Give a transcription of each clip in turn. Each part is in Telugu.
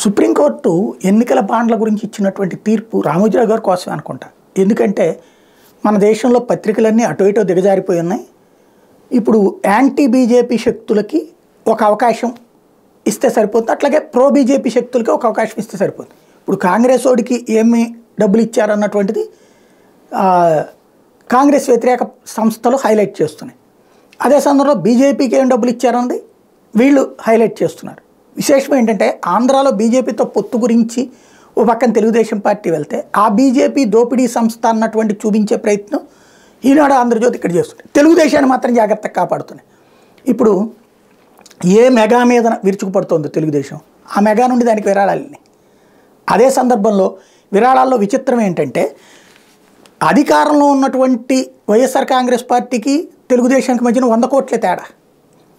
సుప్రీంకోర్టు ఎన్నికల బాండ్ల గురించి ఇచ్చినటువంటి తీర్పు రామోజీరావు గారి కోసమే అనుకుంటా. ఎందుకంటే మన దేశంలో పత్రికలన్నీ అటు ఇటు దిగజారిపోయి ఉన్నాయి. ఇప్పుడు యాంటీ బీజేపీ శక్తులకి ఒక అవకాశం ఇస్తే సరిపోతుంది, అట్లాగే ప్రో బీజేపీ శక్తులకి ఒక అవకాశం ఇస్తే సరిపోతుంది. ఇప్పుడు కాంగ్రెస్ వాడికి ఏమి డబ్బులు ఇచ్చారన్నటువంటిది కాంగ్రెస్ వ్యతిరేక సంస్థలు హైలైట్ చేస్తున్నాయి. అదే సందర్భంలో బీజేపీకి ఏం డబ్బులు ఇచ్చారన్నది వీళ్ళు హైలైట్ చేస్తున్నారు. విశేషం ఏంటంటే ఆంధ్రాలో బీజేపీతో పొత్తు గురించి ఓ పక్కన తెలుగుదేశం పార్టీ వెళ్తే ఆ బీజేపీ దోపిడీ సంస్థ అన్నటువంటి చూపించే ప్రయత్నం ఈనాడు ఆంధ్రజ్యోతి ఇక్కడ చేస్తుంది. తెలుగుదేశాన్ని మాత్రం జాగ్రత్తగా కాపాడుతున్నాయి. ఇప్పుడు ఏ మెగా మీద విరుచుకుపడుతోందో తెలుగుదేశం, ఆ మెగా నుండి దానికి విరాళాలని. అదే సందర్భంలో విరాళాల్లో విచిత్రం ఏంటంటే అధికారంలో ఉన్నటువంటి వైఎస్ఆర్ కాంగ్రెస్ పార్టీకి తెలుగుదేశానికి మధ్యన 100 కోట్లే తేడా.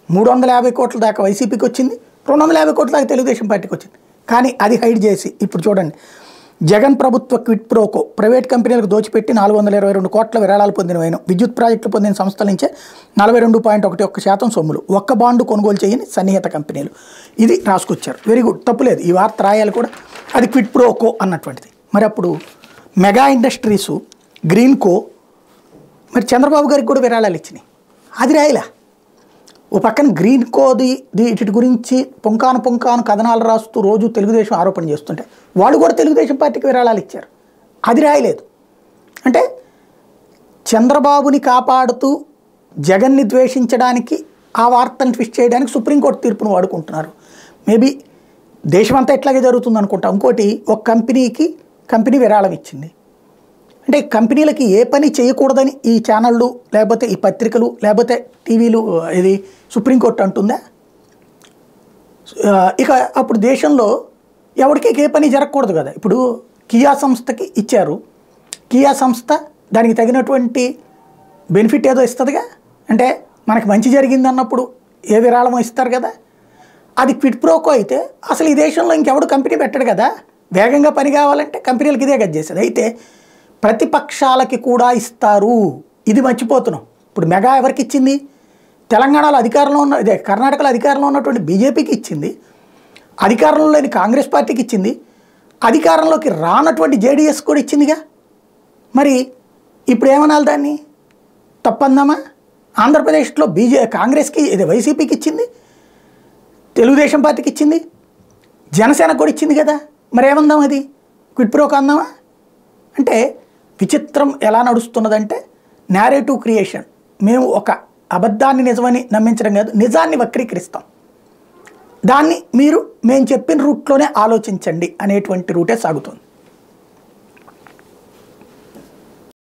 350 కోట్ల దాకా వైసీపీకి వచ్చింది, 250 కోట్ల దాకా తెలుగుదేశం పార్టీకి వచ్చింది. కానీ అది హైడ్ చేసి ఇప్పుడు చూడండి, జగన్ ప్రభుత్వ క్విట్ ప్రోకో ప్రైవేట్ కంపెనీలకు దోచిపెట్టి 422 కోట్ల విరాళాలు పొందినవైన విద్యుత్ ప్రాజెక్టులు పొందిన సంస్థల నుంచే 42.11% సొమ్ములు, ఒక్క బాండు కొనుగోలు చేయని సన్నిహిత కంపెనీలు. ఇది రాసుకొచ్చారు. వెరీ గుడ్, తప్పులేదు, ఈ వార్త రాయాలి కూడా. అది క్విట్ ప్రోకో అన్నటువంటిది. మరి అప్పుడు మెగా ఇండస్ట్రీసు, గ్రీన్కో మరి చంద్రబాబు గారికి కూడా విరాళాలు ఇచ్చినాయి, అది రాయలా. ఓ పక్కన గ్రీన్కోది వీటి గురించి పుంకాను కథనాలు రాస్తూ రోజు తెలుగుదేశం ఆరోపణ చేస్తుంటే వాళ్ళు కూడా తెలుగుదేశం పార్టీకి విరాళాలు ఇచ్చారు, అది రాయలేదు. అంటే చంద్రబాబుని కాపాడుతూ జగన్ని ద్వేషించడానికి ఆ వార్తను ట్విస్ట్ చేయడానికి సుప్రీంకోర్టు తీర్పును వాడుకుంటున్నారు. మేబీ దేశమంతా ఇట్లాగే జరుగుతుంది అనుకుంటా. ఇంకోటి, ఒక కంపెనీ విరాళం ఇచ్చింది అంటే కంపెనీలకి ఏ పని చేయకూడదని ఈ ఛానళ్ళు లేకపోతే ఈ పత్రికలు లేకపోతే టీవీలు ఇది సుప్రీంకోర్టు అంటుందా? ఇక అప్పుడు దేశంలో ఎవరికి ఏ పని జరగకూడదు కదా. ఇప్పుడు కియా సంస్థకి ఇచ్చారు, కియా సంస్థ దానికి తగినటువంటి బెనిఫిట్ ఏదో ఇస్తుందిగా. అంటే మనకి మంచి జరిగింది అన్నప్పుడు ఏ విరాళమో ఇస్తారు కదా. అది క్విట్ ప్రోకో అయితే అసలు ఈ దేశంలో ఇంకెవడు కంపెనీ పెట్టడు కదా. వేగంగా పని కావాలంటే కంపెనీలకు ఇదే గది చేసేది. అయితే ప్రతిపక్షాలకి కూడా ఇస్తారు, ఇది మర్చిపోతున్నాం. ఇప్పుడు మెగా ఎవరికి ఇచ్చింది? తెలంగాణలో అధికారంలో ఉన్న ఇదే కర్ణాటకలో అధికారంలో ఉన్నటువంటి బీజేపీకి ఇచ్చింది, అధికారంలో లేని కాంగ్రెస్ పార్టీకి ఇచ్చింది, అధికారంలోకి రానటువంటి జేడీఎస్ కూడా ఇచ్చిందిగా. మరి ఇప్పుడు ఏమనాలి దాన్ని? తప్పందామా? ఆంధ్రప్రదేశ్లో కాంగ్రెస్కి ఇది వైసీపీకి ఇచ్చింది, తెలుగుదేశం పార్టీకి ఇచ్చింది, జనసేనకు కూడా ఇచ్చింది కదా. మరి ఏమందాం? అది క్విట్ ప్రోకో అందామా? అంటే విచిత్రం ఎలా నడుస్తున్నదంటే నేరేటివ్ క్రియేషన్. మేము ఒక అబద్ధాన్ని నిజమని నమ్మించడం కాదు, నిజాన్ని వక్రీకరిస్తాం, దాన్ని మీరు మేము చెప్పిన రూట్లోనే ఆలోచించండి అనేటువంటి రూటే సాగుతుంది.